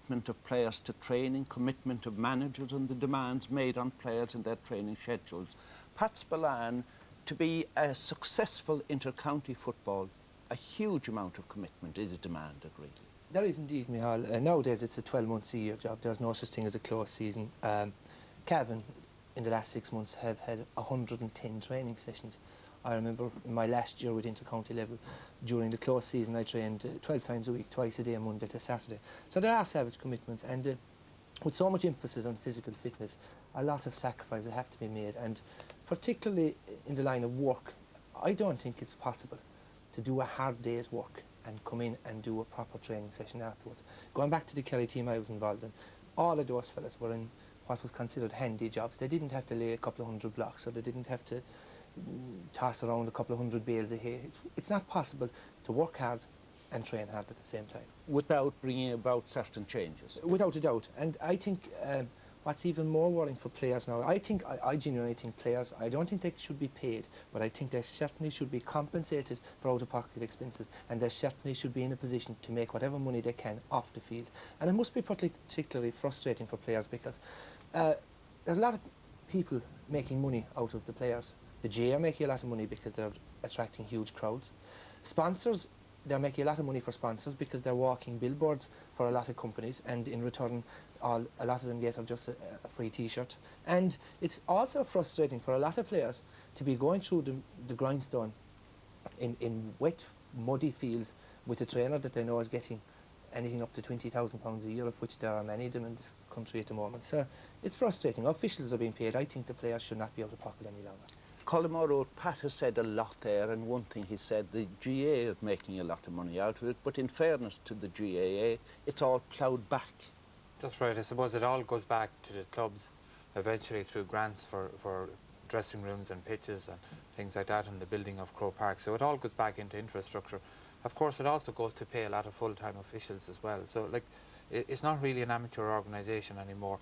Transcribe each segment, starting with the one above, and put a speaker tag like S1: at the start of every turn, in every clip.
S1: commitment of players to training, commitment of managers and the demands made on players in their training schedules. Pat Spillane, to be a successful inter-county football, a huge amount of commitment is demanded, really.
S2: There is indeed, Michal. Nowadays it's a 12-month-a-year job. There's no such thing as a closed season. Cavan, in the last 6 months, have had 110 training sessions. I remember in my last year with inter-county level, during the closed season I trained 12 times a week, twice a day, Monday to Saturday. So there are savage commitments, and with so much emphasis on physical fitness, a lot of sacrifices have to be made, and particularly in the line of work, I don't think it's possible to do a hard day's work and come in and do a proper training session afterwards. Going back to the Kerry team I was involved in, all of those fellas were in what was considered handy jobs. They didn't have to lay a couple of hundred blocks, or they didn't have to toss around a couple of hundred bales of hay. It's not possible to work hard and train hard at the same time.
S1: Without bringing about certain changes?
S2: Without a doubt. And I think what's even more worrying for players now, I genuinely think players, I don't think they should be paid, but I think they certainly should be compensated for out-of-pocket expenses, and they certainly should be in a position to make whatever money they can off the field. And it must be particularly frustrating for players, because there's a lot of people making money out of the players. The GAA are making a lot of money because they're attracting huge crowds. Sponsors, they're making a lot of money for sponsors because they're walking billboards for a lot of companies, and in return a lot of them get just a free t-shirt. And it's also frustrating for a lot of players to be going through the grindstone in wet, muddy fields with a trainer that they know is getting anything up to £20,000 a year, of which there are many of them in this country at the moment. So it's frustrating. Officials are being paid. I think the players should not be out of pocket any longer.
S1: Colin Morrow, Pat has said a lot there, and one thing he said, the GAA is making a lot of money out of it, but in fairness to the GAA, it's all ploughed back.
S3: That's right. I suppose it all goes back to the clubs, eventually through grants for dressing rooms and pitches and things like that, and the building of Croke Park. So it all goes back into infrastructure. Of course, it also goes to pay a lot of full-time officials as well. So, like, it's not really an amateur organisation anymore.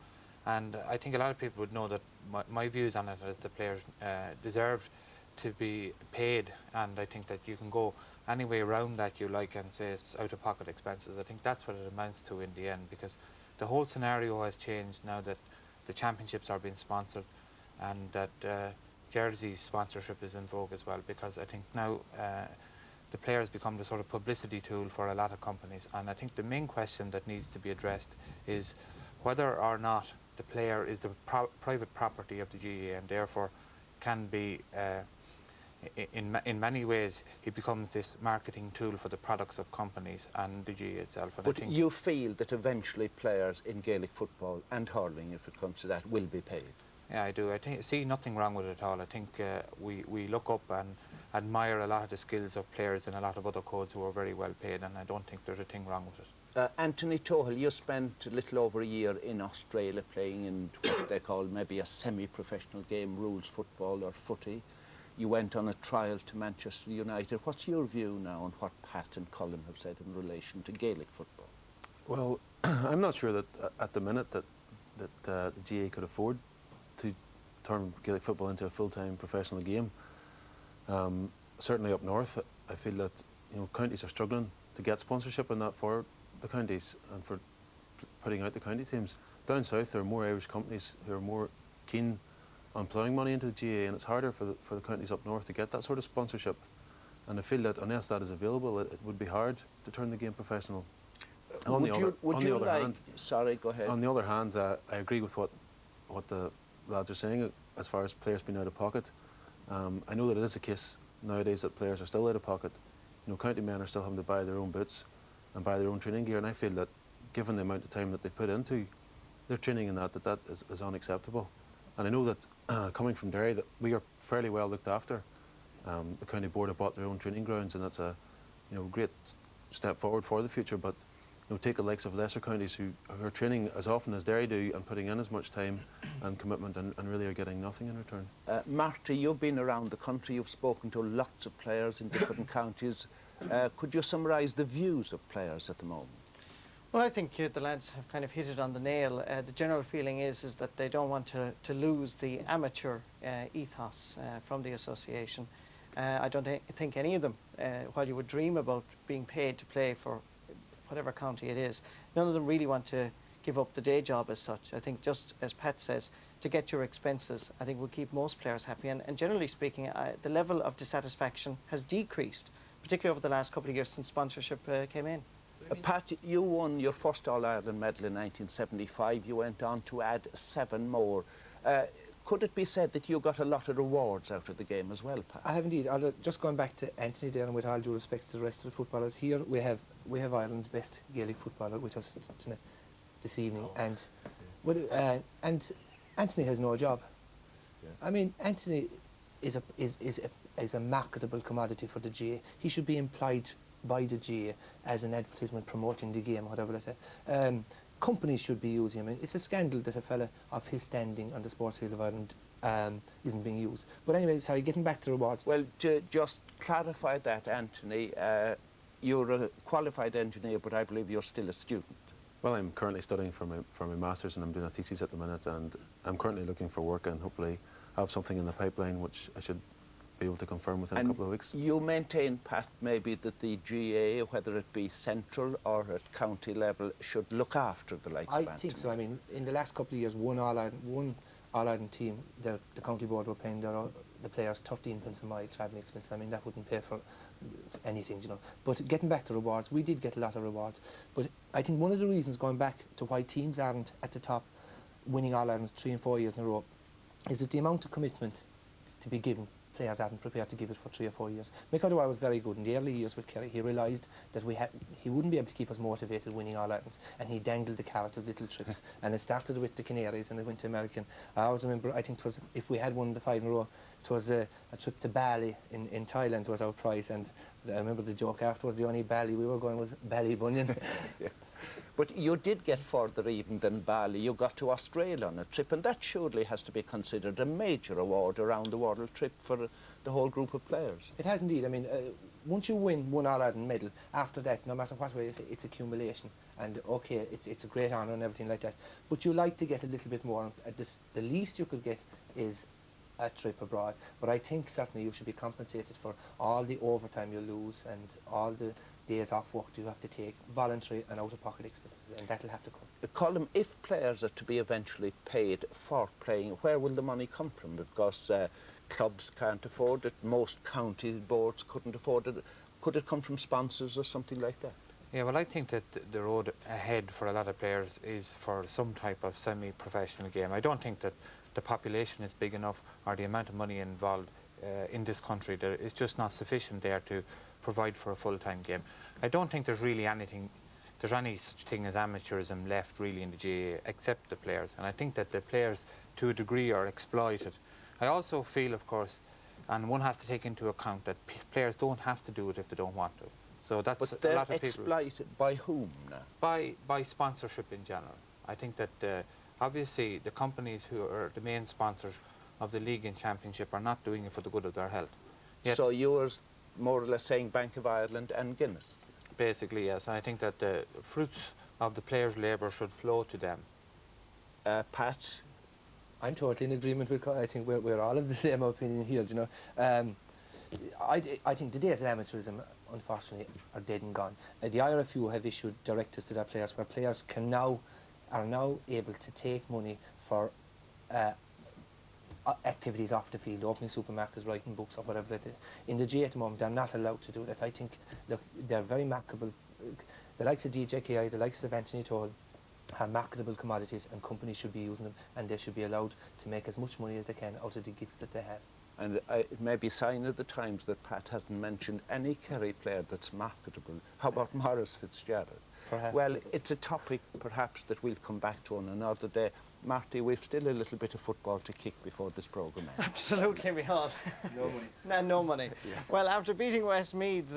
S3: And I think a lot of people would know that my views on it is the players deserve to be paid, and I think that you can go any way around that you like and say it's out-of-pocket expenses. I think that's what it amounts to in the end, because the whole scenario has changed now that the championships are being sponsored, and that jersey sponsorship is in vogue as well, because I think now the players become the sort of publicity tool for a lot of companies. And I think the main question that needs to be addressed is whether or not the player is the private property of the GAA, and therefore can be, in many ways, he becomes this marketing tool for the products of companies and the GAA itself. And
S1: but I think you feel that eventually players in Gaelic football and hurling, if it comes to that, will be paid?
S3: Yeah, I do. I see nothing wrong with it at all. I think we look up and admire a lot of the skills of players in a lot of other codes who are very well paid, and I don't think there's a thing wrong with it.
S1: Anthony Tohill, you spent a little over a year in Australia playing in what they call maybe a semi-professional game, rules football or footy. You went on a trial to Manchester United. What's your view now on what Pat and Colin have said in relation to Gaelic football?
S4: Well, I'm not sure that at the minute that the GAA could afford to turn Gaelic football into a full-time professional game. Certainly up north, I feel that counties are struggling to get sponsorship in that for the counties and for putting out the county teams. Down south, there are more Irish companies who are more keen on ploughing money into the GAA, and it's harder for the counties up north to get that sort of sponsorship. And I feel that unless that is available, it would be hard to turn the game professional. Sorry, go ahead. On the other hand, I agree with what the lads are saying as far as players being out of pocket. I know that it is a case nowadays that players are still out of pocket. County men are still having to buy their own boots and buy their own training gear, and I feel that given the amount of time that they put into their training and that is unacceptable. And I know that coming from Derry, that we are fairly well looked after. The county board have bought their own training grounds, and that's a great step forward for the future. But take the likes of lesser counties who are training as often as Derry do and putting in as much time and commitment and really are getting nothing in return.
S1: Marty, you've been around the country, you've spoken to lots of players in different counties. Could you summarise the views of players at the moment?
S5: Well, I think the lads have kind of hit it on the nail. The general feeling is that they don't want to lose the amateur ethos from the association. I don't think any of them, while you would dream about being paid to play for whatever county it is, none of them really want to give up the day job as such. I think, just as Pat says, to get your expenses, I think will keep most players happy. And generally speaking, the level of dissatisfaction has decreased, particularly over the last couple of years since sponsorship came in.
S1: Pat, you won your first All-Ireland medal in 1975. You went on to add 7 more. Could it be said that you got a lot of rewards out of the game as well, Pat?
S2: I have indeed. Just going back to Anthony there, and with all due respect to the rest of the footballers here, we have Ireland's best Gaelic footballer with us this evening, and Anthony has no job. I mean, Anthony is a marketable commodity for the GAA. He should be employed by the GAA as an advertisement promoting the game, whatever they say. Companies should be using him. It's a scandal that a fella of his standing on the sports field of Ireland isn't being used. But anyway, sorry, getting back to rewards.
S1: Well, to just clarify that, Anthony, you're a qualified engineer, but I believe you're still a student.
S4: Well, I'm currently studying for my master's, and I'm doing a thesis at the minute, and I'm currently looking for work, and hopefully have something in the pipeline which I should be able to confirm within a couple of weeks.
S1: You maintain, Pat, maybe that the GAA, whether it be central or at county level, should look after the likes of Anthony?
S2: I think so. I mean, in the last couple of years, one All-Ireland team, the county board were paying the players 13 pence a mile travelling expenses. I mean, that wouldn't pay for anything, you know. But getting back to rewards, we did get a lot of rewards. But I think one of the reasons, going back to why teams aren't at the top winning All-Ireland 3 and 4 years in a row, is that the amount of commitment to be given, players aren't prepared to give it for 3 or 4 years. Mick O'Dwyer was very good in the early years with Kerry. He realised that he wouldn't be able to keep us motivated winning All-Irelands, and he dangled the carrot of little tricks. And it started with the Canaries, and it went to American. I always remember, I think it was, if we had won the 5 in a row, it was a trip to Bali in Thailand was our prize, and I remember the joke afterwards, the only Bali we were going was Ballybunion.
S1: Yeah. But you did get further even than Bali. You got to Australia on a trip, and that surely has to be considered a major award around the world trip for the whole group of players.
S2: It has indeed. I mean, once you win one All-Ireland medal, after that, no matter what way, it's accumulation. And okay, it's a great honour and everything like that. But you like to get a little bit more. The least you could get is a trip abroad. But I think certainly you should be compensated for all the overtime you lose and all the days off work you have to take, voluntary and out-of-pocket expenses, and that'll have to come.
S1: Colm, if players are to be eventually paid for playing, where will the money come from? Because clubs can't afford it, most county boards couldn't afford it. Could it come from sponsors or something like that?
S3: Yeah, well, I think that the road ahead for a lot of players is for some type of semi-professional game. I don't think that the population is big enough, or the amount of money involved in this country, there is just not sufficient there to provide for a full-time game. I don't think there's really there's any such thing as amateurism left really in the GAA except the players, and I think that the players to a degree are exploited. I also feel, of course, and one has to take into account that players don't have to do it if they don't want to. So that's
S1: but
S3: a
S1: they're
S3: lot of people.
S1: exploited by whom now?
S3: By sponsorship in general. I think that obviously the companies who are the main sponsors of the league and championship are not doing it for the good of their health. Yet,
S1: so you were more or less saying Bank of Ireland and Guinness?
S3: Basically, yes. And I think that the fruits of the players' labour should flow to them.
S1: Pat?
S2: I'm totally in agreement with I think we're all of the same opinion here, you know. I think the days of amateurism, unfortunately, are dead and gone. The IRFU have issued directives to their players where players are now able to take money for activities off the field, opening supermarkets, writing books or whatever they do. In the GAA at the moment, they're not allowed to do that. I think, look, they're very marketable. The likes of DJKI, the likes of Anthony Toll, are marketable commodities, and companies should be using them, and they should be allowed to make as much money as they can out of the gifts that they have.
S1: And it may be a sign of the times that Pat hasn't mentioned any Kerry player that's marketable. How about Maurice Fitzgerald?
S2: Perhaps.
S1: Well, it's a topic perhaps that we'll come back to on another day. Marty, we've still a little bit of football to kick before this programme ends.
S5: Absolutely, we have.
S2: No money.
S5: No money.
S1: Yeah.
S5: Well, after beating Westmeath,